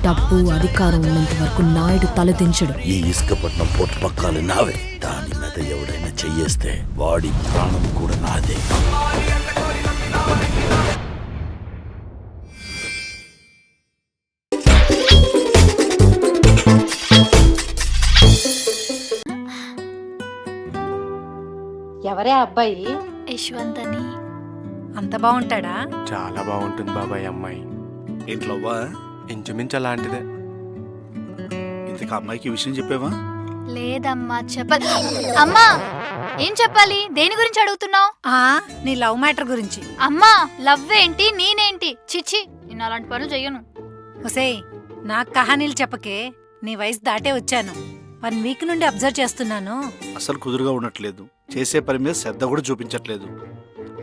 డబ్బు అధికారం ఉన్నంత వరకు నాయుడు తలదించడు. ఈ ఇసుకపట్నం పోర్టు పక్కాలు నావే. దాని మీద ఎవడైనా చెయ్యేస్తే వాడి ప్రాణం కూడా నాదే. ఎవరే అబ్బాయి? యశ్వంత్ అని. అంత బాగుంటాడా? చాలా బాగుంటుంది బాబాయ్ అమ్మాయి. ఇంట్లోవా? ఇంచుమించు అలాంటిదే. ఇంతకు అమ్మాయికి విషయం చెప్పావా? లేదమ్మా, చెప్పాలి. అమ్మా, ఏం చెప్పాలి? దేని గురించి అడుగుతున్నావు? నీ లవ్ మ్యాటర్ గురించి. అమ్మా, లవ్ ఏంటి, నేనేంటి? చిచ్చి, నేను అలాంటి పనులు చెయ్యను. ఒసేయ్, నాకు కహానీలు చెప్పకే. నీ వయసు దాటే వచ్చాను. 1 వీక్ నుండి అబ్జర్వ్ చేస్తున్నాను. అసలు కుదురుగా ఉండట్లేదు. చేసే పని మీద శ్రద్ధ కూడా చూపించట్లేదు.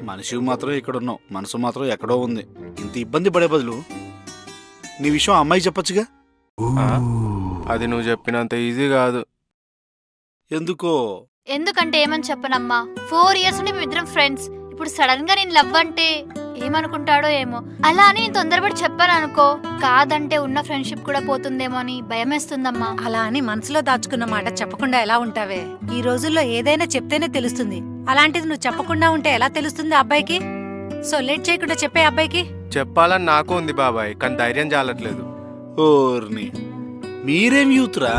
మనిషి మాత్రం ఇక్కడ ఉన్నావు, మనసు మాత్రం ఎక్కడో ఉంది. ఇంత ఇబ్బంది పడే బదులు నీ విషయం అమ్మాయి చెప్పొచ్చుగా. అది నువ్వు చెప్పినంత ఈజీ కాదు. ఎందుకో? ఎందుకంటే ఏమని చెప్పనమ్మా, 4 years నుండి మేమిద్దరం ఫ్రెండ్స్. ఇప్పుడు సడన్ గా నేను లవ్ అంటే ఏమనుకుంటాడో ఏమో. అలా అని నేను తొందరపడి చెప్పాను అనుకో, కాదంటే ఉన్న ఫ్రెండ్షిప్ కూడా పోతుందేమో అని భయమేస్తుందమ్మా. అలా అని మనసులో దాచుకున్న మాట చెప్పకుండా ఎలా ఉంటావే? ఈ రోజుల్లో ఏదైనా చెప్తేనే తెలుస్తుంది. అలాంటిది నువ్వు చెప్పకుండా ఉంటే ఎలా తెలుస్తుంది అబ్బాయికి? సో లేట్ చేయకుండా చెప్పే అబ్బాయికి. చెప్పాలని నాకు ఉంది బాబాయ్, కానీ ధైర్యం చాలట్లేదు. ఓర్ని, మీరేం యూత్రా?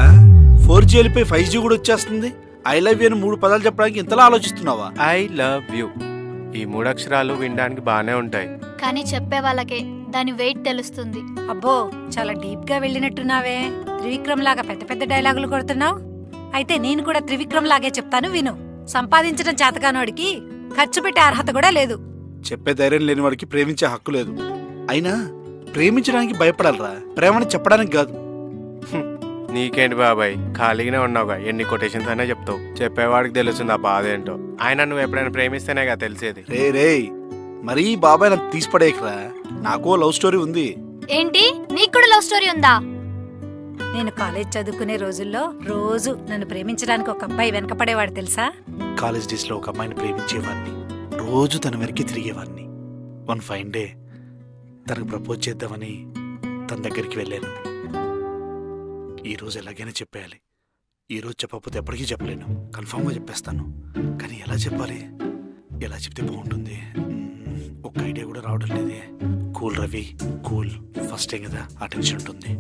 4G వెళ్ళిపోయి 5G కూడా వచ్చేస్తుంది. ఐ లవ్ యూ అని 3 పదాలు చెప్పడానికి ఇంతలా ఆలోచిస్తున్నావా? ఐ లవ్ యూ, ఈ 3 అక్షరాలు వినడానికి బానే ఉంటాయి, కానీ చెప్పే వాళ్ళకే దాని వెయిట్ తెలుస్తుంది. అబ్బో, చాలా డీప్ గా వెళ్ళినట్టున్నావే. త్రివిక్రమ్ లాగా పెద్ద పెద్ద డైలాగులు కొడుతున్నావు. అయితే నేను కూడా త్రివిక్రమ్ లాగే చెప్తాను విను. సంపాదించడం చేతకానోడికి ఖర్చు పెట్టే అర్హత కూడా లేదు. చెప్పే ధైర్యం లేని వాడికి ప్రేమించే హక్కు లేదు. అయినా ప్రేమించడానికి భయపడాలరా, ప్రేమని చెప్పడానికి కాదు. నీకేంటి బాబాయ్, ఖాళీగానే ఉన్నావుగా, ఎన్ని కొటేషన్స్ అయినా చెప్తావు. చెప్పేవాడికి తెలుస్తుంది ఆ బాధ ఏంటో. ఆయన నువ్వు ఎప్పుడైనా ప్రేమిస్తేనేగా తెలిసేది. రే మరీ బాబాయ్ నాకు తీసిపడేయకరా. నాకో లవ్ స్టోరీ ఉంది. ఏంటి, నీకు కూడా లవ్ స్టోరీ ఉందా? నేను కాలేజ్ చదువుకునే రోజుల్లో రోజు నన్ను ప్రేమించడానికి ఒక అబ్బాయి వెనకపడేవాడు తెలుసా? కాలేజ్ డేస్ లో ఒక అమ్మాయిని ప్రేమించేవాడిని. రోజు తన వెనక్కి తిరిగేవాడిని. 1 ఫైన్ డే తనకు ప్రపోజ్ చేద్దామని తన దగ్గరికి వెళ్ళాను. ఈ రోజు ఎలాగైనా చెప్పేయాలి. ఈ రోజు చెప్పకపోతే ఎప్పటికీ చెప్పలేను. కన్ఫామ్గా చెప్పేస్తాను. కానీ ఎలా చెప్పాలి, ఎలా చెప్తే బాగుంటుంది? ఒక ఐడియా కూడా రావడం లేదే. Cool Ravi, cool. First time కదా, ఆ టెన్షన్ ఉంటుంది.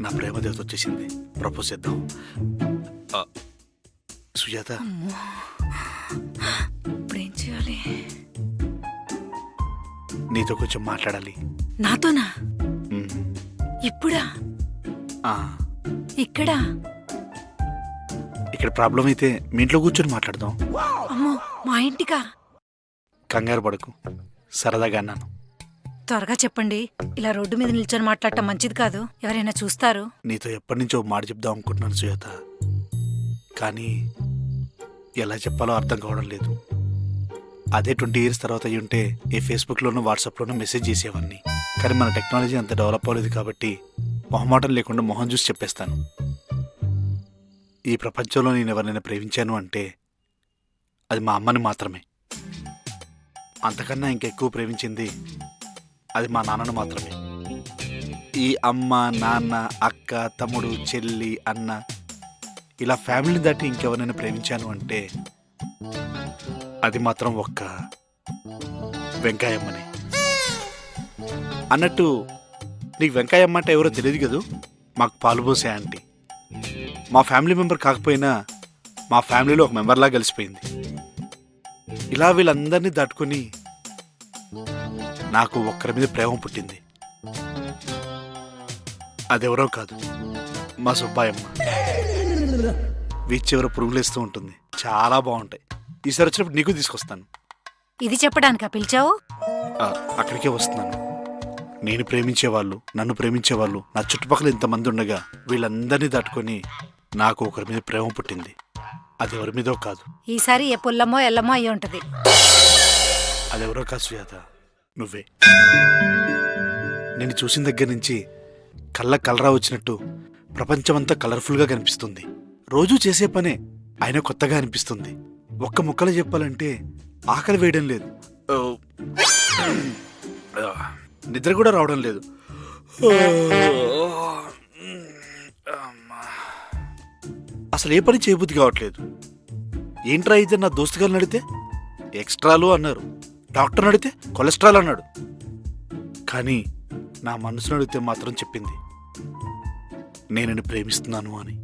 నా ప్రేమ దేవత వచ్చేసింది. ప్రపోజ్ చేద్దాం. సుజాత, ఇప్పుడేం చేయాలి? నీతో కొంచెం మాట్లాడాలి. నాతోనా? ఇప్పుడా? ఇక్కడ ప్రాబ్లం అయితే మీ ఇంట్లో కూర్చొని మాట్లాడదాం. అమ్మో, మా ఇంటికా? కంగారు పడకు, సరదాగా అన్నాను. త్వరగా చెప్పండి. ఇలా రోడ్డు మీద నిల్చొని మాట్లాడటం మంచిది కాదు, ఎవరైనా చూస్తారు. నీతో ఎప్పటి నుంచో మాట చెప్దాం అనుకుంటున్నాను సుజాత, కానీ ఎలా చెప్పాలో అర్థం కావడం లేదు. అదే 20 years తర్వాత అయ్యి ఉంటే ఈ ఫేస్బుక్లోనూ వాట్సాప్లోనూ మెసేజ్ చేసేవాడిని. కానీ మన టెక్నాలజీ అంత డెవలప్ అవ్వలేదు కాబట్టి మొహమాటం లేకుండా మొహం చూసి చెప్పేస్తాను. ఈ ప్రపంచంలో నేను ఎవరినైనా ప్రేమించాను అంటే అది మా అమ్మని మాత్రమే. అంతకన్నా ఇంకెక్కువ ప్రేమించింది అది మా నాన్నను మాత్రమే. ఈ అమ్మ, నాన్న, అక్క, తమ్ముడు, చెల్లి, అన్న, ఇలా ఫ్యామిలీని దాటి ఇంకెవరైనా ప్రేమించాను అంటే అది మాత్రం ఒక్క వెంకాయమ్మని. అన్నట్టు నీకు వెంకాయమ్మ అంటే ఎవరో తెలియదు కదూ? మాకు పాలు పోసే ఆంటీ. మా ఫ్యామిలీ మెంబర్ కాకపోయినా మా ఫ్యామిలీలో ఒక మెంబర్లా కలిసిపోయింది. ఇలా వీళ్ళందరినీ దాటుకొని నాకు ఒక్కరి మీద ప్రేమ పుట్టింది. అదెవరో కాదు, మా సుబ్బాయమ్మ. వీచ్ చివర పురుగులేస్తూ ఉంటుంది. చాలా బాగుంటాయి. ఈసారి వచ్చినప్పుడు నీకు తీసుకొస్తాను. ఇది చెప్పడానికా పిలిచావు? అక్కడికే వస్తున్నాను. నేను ప్రేమించేవాళ్ళు, నన్ను ప్రేమించేవాళ్ళు నా చుట్టుపక్కల ఇంతమంది ఉండగా వీళ్ళందరినీ దాటుకొని నాకు ఒకరి మీద ప్రేమ పుట్టింది. అది ఎవరి మీదో కాదు. ఈసారి ఏ పుల్లమో ఎల్లమో అయ్యి ఉంటది. అదెవరో కాదు సుజాత, నువ్వే. నేను చూసిన దగ్గర నుంచి కలరా వచ్చినట్టు ప్రపంచమంతా కలర్ఫుల్గా కనిపిస్తుంది. రోజూ చేసే పనే అయినా కొత్తగా అనిపిస్తుంది. ఒక్క ముక్కలో చెప్పాలంటే ఆకలి వేయడం లేదు, నిద్ర కూడా రావడం లేదు. అసలు ఏ పని చేయబుద్ధి కావట్లేదు. ఏంట్రా అయితే నా దోస్తు గారిని అడిగితే ఎక్స్ట్రాలు అన్నారు, డాక్టర్ అడిగితే కొలెస్ట్రాల్ అన్నాడు. కానీ నా మనసును అడిగితే మాత్రం చెప్పింది నేను నిన్ను ప్రేమిస్తున్నాను అని.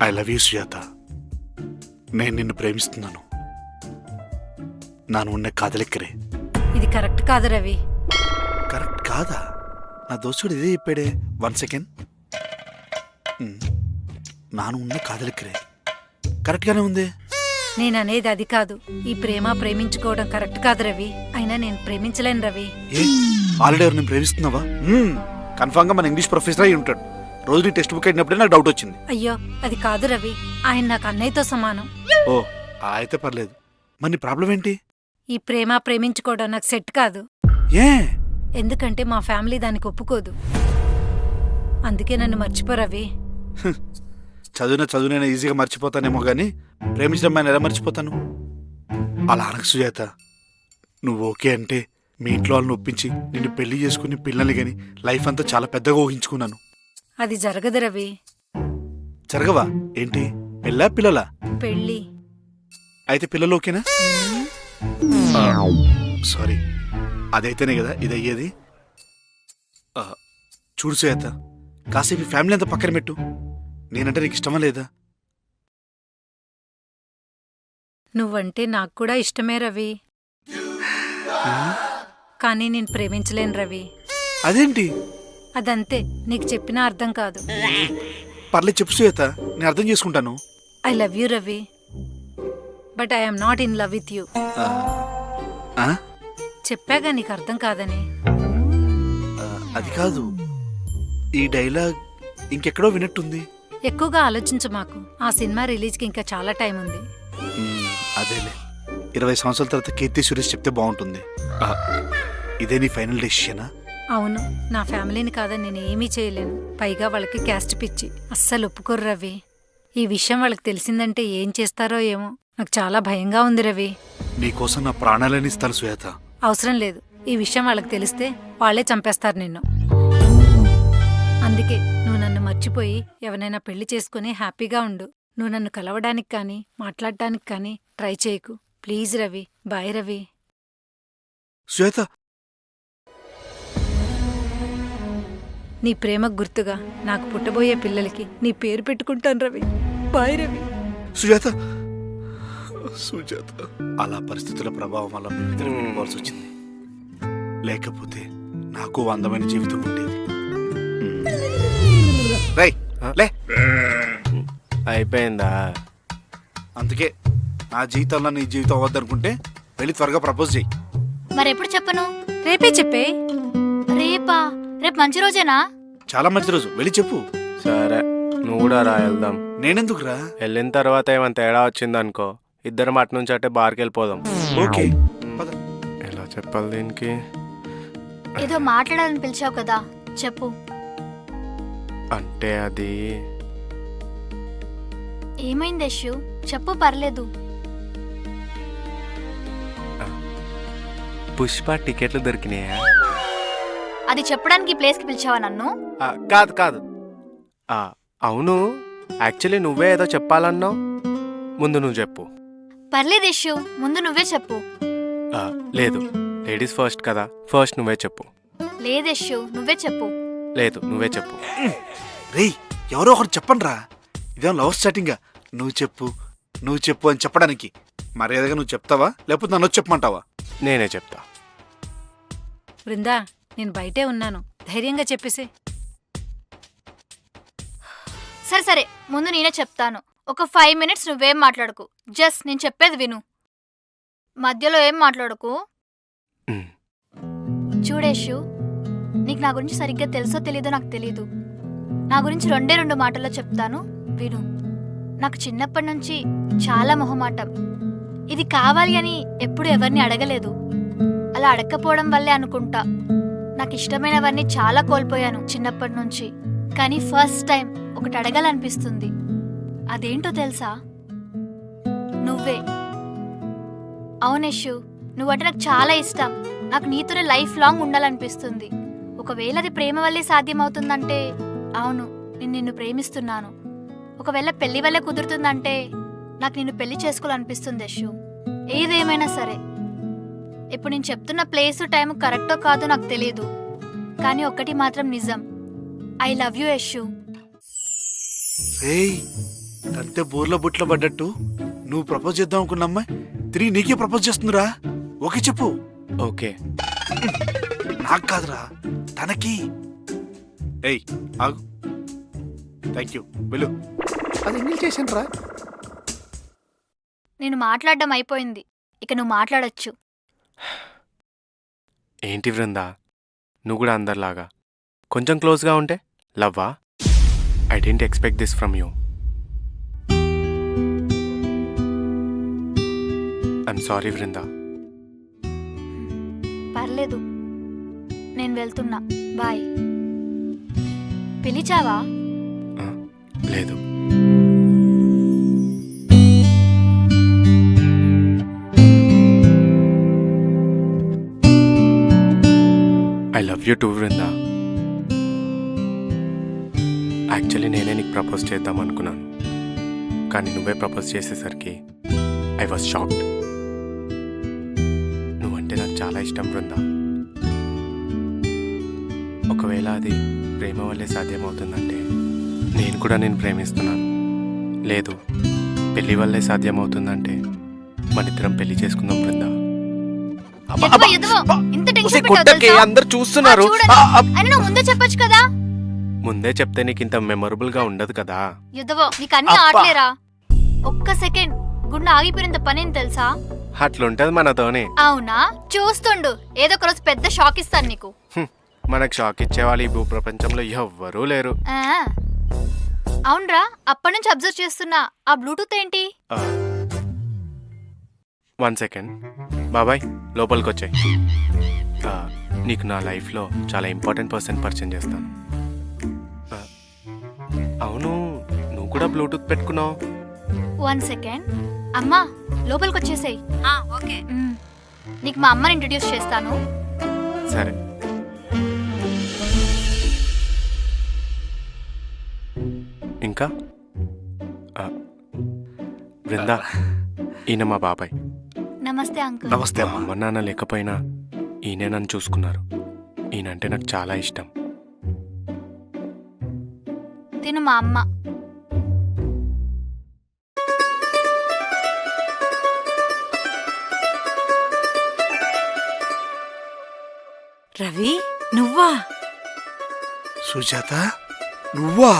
I love you Sujatha. నేను నిన్ను ప్రేమిస్తున్నాను. నాను ఉన్న కాదలెక్కరే. ఇది కరెక్ట్ కాదు రవి. కరెక్ట్ కాదా? నా దోస్తుడు ఇదే చెప్పాడే. 1 సెకండ్. నాను ఉన్న కాదలెక్కరే కరెక్ట్గానే ఉంది. నేననేది అది కాదు. ఈ ప్రేమ ప్రేమించుకోవడం కరెక్ట్ కాదు రవి. అయినా నేను ప్రేమించలేను రవి. ఏ ఆల్రెడీ ఎవరు నేను ప్రేమిస్తున్నావా? కన్ఫామ్గా మన ఇంగ్లీష్ ప్రొఫెసర్ అయి ఉంటాడు. రోజు నీ టెక్స్ట్ బుక్ అయినప్పుడే నాకు డౌట్ వచ్చింది. అయ్యో అది కాదు రవి. ఆయన నాకు అన్నయ్యతో సమానం. ఓ అయితే పర్లేదు. మరి నీ ప్రాబ్లం ఏంటి? ఈ ప్రేమ ప్రేమించుకోవడం నాకు సెట్ కాదు. ఏ? ఎందుకంటే మా ఫ్యామిలీ దానికి ఒప్పుకోదు. అందుకే నన్ను మర్చిపో రవి. చదువునైనా ఈజీగా మర్చిపోతానేమో కానీ ప్రేమించడం ఆయన ఎలా మర్చిపోతాను? అలా అనకు సుజాత. నువ్వు ఓకే అంటే మీ ఇంట్లో వాళ్ళని ఒప్పించి నిన్ను పెళ్లి చేసుకుని పిల్లల్ని కానీ లైఫ్ అంతా చాలా పెద్దగా ఊహించుకున్నాను. అది జరగదు రవి. జరగవా? ఏంటి పెళ్ళా పిల్లలా? పెళ్ళి. అయితే పిల్లలు ఓకేనా? సారీ, అదైతేనే కదా ఇది అయ్యేది. చూడు సుజాత, కాసేపు ఫ్యామిలీ అంతా పక్కన పెట్టు. నేనంటే నీకు ఇష్టమా లేదా? నువ్వంటే నాకు కూడా ఇష్టమే రవి. కానీ నేను ప్రేమించలేను రవి. అదేంటి? అదంతే, నీకు చెప్పినా అర్థం కాదు. పర్లేదు చెప్పు సుజాత, నేను అర్థం చేసుకుంటాను. I love you Ravi, but I'm not in love with you. చెప్పాగా నీకు అర్థం కాదని. అది కాదు, ఈ డైలాగ్ ఇంకెక్కడో వినట్టుంది. ఎక్కువగా ఆలోచించు మాకు. ఆ సినిమా రిలీజ్కి ఇంకా చాలా టైం ఉంది. అదేలే, 20 సంవత్సరాల తర్వాత కీర్తి సురేష్ చెప్తే బాగుంటుంది. ఇదే నీ ఫైనల్ డెసిషనా? అవును, నా ఫ్యామిలీని కాదని నేను ఏమీ చేయలేను. పైగా వాళ్ళకి క్యాస్ట్ పిచ్చి, అస్సలు ఒప్పుకోరు రవి. ఈ విషయం వాళ్ళకి తెలిసిందంటే ఏం చేస్తారో ఏమో. నాకు చాలా భయంగా ఉంది రవి. నీకోసం నా ప్రాణాలని ఇస్తాను సుజాత. అవసరం లేదు. ఈ విషయం వాళ్ళకి తెలిస్తే వాళ్లే చంపేస్తారు నిన్ను. అందుకే నువ్వు నన్ను మర్చిపోయి ఎవరైనా పెళ్లి చేసుకుని హ్యాపీగా ఉండు. నువ్వు నన్ను కలవడానికి కానీ మాట్లాడటానికి కానీ ట్రై చేయకు ప్లీజ్ రవి. బాయ్ రవి. సుజాత, నీ ప్రేమకు గుర్తుగా నాకు పుట్టబోయే పిల్లలకి నీ పేరు పెట్టుకుంటాను రవి. బాయ్ రవి. సుజాత, సుజాత. అలా పరిస్థితుల ప్రభావం వల్ల మేమిద్దరం విడిపోవాల్సి వచ్చింది. లేకపోతే నాకు అందమైన జీవితం ఉండేది. రై లే. అయిపోయిందా? అందుకే నా జీవితంలో నీ జీవితం అవ్వద్దనుకుంటే వెళ్ళి త్వరగా ప్రపోజ్ చేయి. మరెప్పుడు చెప్పను? రేపే చెప్పే. రేపా? రేపు మంచి రోజేనా? చాలా మంచి రోజు, వెళ్ళి చెప్పు. సరే, నువ్వు కూడా రా, వెళ్దాం. నేనెందుకురా? వెళ్ళిన తర్వాత ఏమైనా తేడా వచ్చిందనుకో, ఇద్దరం అటు నుంచి అంటే బార్కి వెళ్ళిపోదాం. ఓకే పద. ఎలా చెప్పాలి దీనికి? ఏదో మాట్లాడాలని పిలిచావు కదా, చెప్పు. అంటే అది ఏమైంది యశు? చెప్పు, పర్లేదు. పుష్ప టికెట్లు దొరికినాయా? అది చెప్పడానికి ఈ ప్లేస్కి పిలిచావా నన్ను? కాదు కాదు, అవును, యాక్చువల్లీ నువ్వే ఏదో చెప్పాలన్నావు. ముందు నువ్వు చెప్పు. పర్లేదు యశు, ముందు నువ్వే చెప్పు. లేదు, లేడీస్ ఫస్ట్ కదా, ఫస్ట్ నువ్వే చెప్పు. లేదు యశు, నువ్వే చెప్పు. లేదు, నువ్వే చెప్పు. రేయ్, ఎవరో ఒకరు చెప్పండి రా. ఇదేం లవ్ స్టార్టింగా? నువ్వు చెప్పు అని చెప్పడానికి మర్యాదగా నువ్వు చెప్తావా లేకపోతే నన్ను చెప్పమంటావా? నేనే చెప్తా. బృందా, నేను బయటే ఉన్నాను, ధైర్యంగా చెప్పేసే. సరే సరే, ముందు నేనే చెప్తాను. ఒక 5 minutes నువ్వేం మాట్లాడకు. జస్ట్ నేను చెప్పేది విను. మధ్యలో ఏం మాట్లాడకు. చూడేషు, నీకు నా గురించి సరిగ్గా తెలుసో తెలీదో నాకు తెలీదు. నా గురించి 2 మాటల్లో చెప్తాను, విను. నాకు చిన్నప్పటి నుంచి చాలా మొహమాటం. ఇది కావాలి అని ఎప్పుడు ఎవరిని అడగలేదు. అలా అడగకపోవడం వల్లే అనుకుంటా నాకు ఇష్టమైనవన్నీ చాలా కోల్పోయాను చిన్నప్పటి నుంచి. కానీ ఫస్ట్ టైం ఒకటి అడగాలనిపిస్తుంది. అదేంటో తెలుసా? నువ్వే. అవునేషు, నువ్వంటే నాకు చాలా ఇష్టం. నాకు నీతోనే లైఫ్ లాంగ్ ఉండాలనిపిస్తుంది. ఒకవేళ అది ప్రేమ వల్లే సాధ్యమవుతుందంటే అవును, నేను నిన్ను ప్రేమిస్తున్నాను. ఒకవేళ పెళ్లి వల్లే కుదురుతుందంటే నాకు నిన్ను పెళ్లి చేసుకోవాలనిపిస్తుంది యశు. ఏదేమైనా సరే, ఇప్పుడు నేను చెప్తున్న ప్లేసు టైం కరెక్టో కాదో నాకు తెలియదు, కానీ ఒక్కటి మాత్రం నిజం, ఐ లవ్ యూ యశు. ఏయ్, తంతే బోర్లో బుట్లో పడ్డట్టు నువ్వు ప్రపోజ్ చేద్దాం అనుకున్న అమ్మాయి తిరిగి నీకే ప్రపోజ్ చేస్తుందిరా. ఓకే చెప్పు. ఓకే. నాకు కాదురా, తనకి. ఏయ్ ఆగు. థ్యాంక్ యూ, వెళ్ళు. అది ఎంగిల్ చేసాను రా. నేను మాట్లాడడం అయిపోయింది, ఇక నువ్వు మాట్లాడొచ్చు. ఏంటి బృందా, నువ్వు కూడా అందరిలాగా కొంచెం క్లోజ్గా ఉంటే లవ్వా? I didn't expect this from you. I'm sorry Brinda. పర్లేదు, నేను వెళ్తున్నా, బాయ్. పిలిచావా? లేదు. I love you too Brinda. Actually నేనే నీకు ప్రపోజ్ చేద్దాం అనుకున్నాను, కానీ నువ్వే ప్రపోజ్ చేసేసరికి ఐ వాజ్ షాక్డ్. నువ్వంటే నాకు చాలా ఇష్టం బృందా. ఒకవేళ అది ప్రేమ వల్లే సాధ్యమవుతుందంటే నేను కూడా నేను ప్రేమిస్తున్నాను. లేదు, పెళ్లి వల్లే సాధ్యమవుతుందంటే మనిద్దరం పెళ్లి చేసుకుందాం బృందా. ఎదువో, ఎదువో, ఇంత టెన్షన్ పెట్టావు తెలుసా? అందరు చూస్తున్నారు. చూడండి. అయినా నువ్వు ముందే చెప్పొచ్చు కదా. ముందే చెప్తే నీకు ఇంత మెమొరబుల్ గా ఉండదు కదా. యుద్ధవో, నీకు అన్ని ఆటలేరా? ఒక్క సెకండ్ గుండె ఆగిపోయినంత పనేం తెలుసా? అట్లుంటది మనతోనే. అవునా, చూస్తుండు, ఏదో ఒక రోజు పెద్ద షాక్ ఇస్తాను నీకు. మనకు షాక్ ఇచ్చేవాళ్ళు ఈ భూప్రపంచంలో ఎవ్వరూ లేరు. ఆ, అవునరా, అప్పటి నుంచి అబ్జర్వ్ చేస్తున్నా. ఆ బ్లూటూత్ ఏంటి? 1 సెకండ్ బాబాయ్, లోపలికి వచ్చాయి. నీకు నా లైఫ్లో చాలా ఇంపార్టెంట్ పర్సన్ పరిచయం చేస్తాను. అవును, నువ్వు కూడా బ్లూటూత్ పెట్టుకున్నావు. 1 సెకండ్. అమ్మా, లోపలికి వచ్చేసేయ్. ఓకే. నీకు మా అమ్మని ఇంట్రడ్యూస్ చేస్తాను. సరే. ఇంకా బృందా, ఈయన మా బాబాయ్. నమస్తే అంకుల్. నమస్తే మా అమ్మా. అమ్మ నాన్న లేకపోయినా ఈయనే నన్ను చూసుకున్నారు. ఈయనంటే నాకు చాలా ఇష్టం. తిను మా అమ్మ. రవి, నువ్వా? సుజాత, నువ్వా?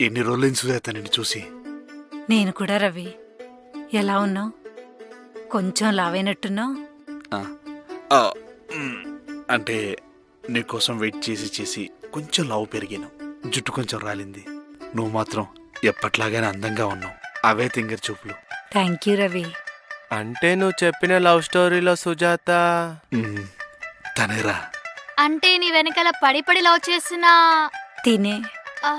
ఎన్ని రోజులైంది సుజాత నిన్ను చూసి? నేను కూడా రవి. ఎలా ఉన్నావు? కొంచెం లావైనట్టున్నావు. అంటే నీకోసం వెయిట్ చేసి చేసి కొంచెం లావు పెరిగాను, జుట్టు కొంచెం రాలింది. నువ్వు మాత్రం ఎప్పట్లాగానే అందంగా ఉన్నావు. అవే తింగర్ చూపులు. Thank you Ravi. అంటే నువ్వు చెప్పిన లవ్ స్టోరీలో సుజాత తనేరా? అంటే నీ వెనకాల పడి పడి లవ్ చేసిన తినే. ఆ,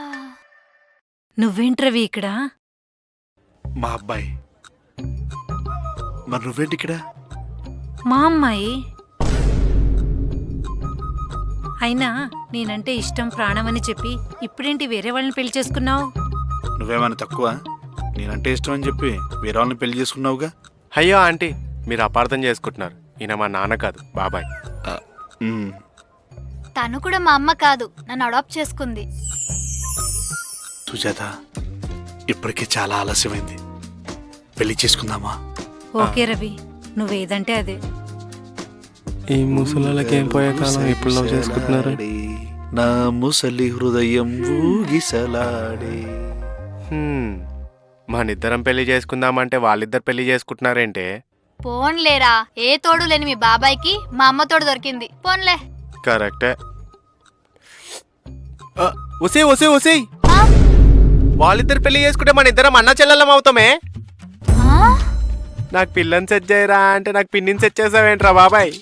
నువ్వేంటి రవి ఇక్కడ? మా అబ్బాయి. మరి నువ్వేంటి ఇక్కడ? మా అమ్మాయి. అయినా నేనంటే ఇష్టం ప్రాణం అని చెప్పి ఇప్పుడేంటి వేరే వాళ్ళని పెళ్లి చేసుకున్నావు? నువ్వేమైనా తక్కువ? నేనంటే ఇష్టం అని చెప్పి వేరే వాళ్ళని పెళ్లి చేసుకున్నావుగా. అయ్యో ఆంటీ, మీరు అపార్థం చేసుకుంటున్నారు. ఈయన మా నాన్న కాదు, బాబాయ్. తను కూడా మా అమ్మ కాదు, నన్ను అడాప్ట్ చేసుకుంది. సుజాత, ఇప్పటికే చాలా ఆలస్యమైంది, పెళ్లి చేసుకుందామా? ఓకే రవి, నువ్వేదంటే అదే. ఈ ముసలాళ్ళకి ఏం పోయే కాలం ఇప్పుడు లవ్ చేసుకుంటున్నారు. నా ముసలి హృదయం ఊగిసలాడే. మనిద్దరం పెళ్లి చేసుకుందామంటే వాళ్ళిద్దరు పెళ్లి చేసుకుంటున్నారేంటే? పోన్లేరా, ఏ తోడు లేని మీ బాబాయ్కి మా అమ్మ తోడు దొరికింది. పోన్లే. కరెక్టే. ఉసి ఉసి ఉసి, ఆ? వాళ్ళిద్దరు పెళ్లి చేసుకుంటే మన ఇద్దరం అన్న చెల్లెలం అవుతామే. ఆ? నాకు పిల్లని సెట్ చేయరా అంటే నాకు పిన్నిని సెట్ చేసావేంట్రా బాబాయ్?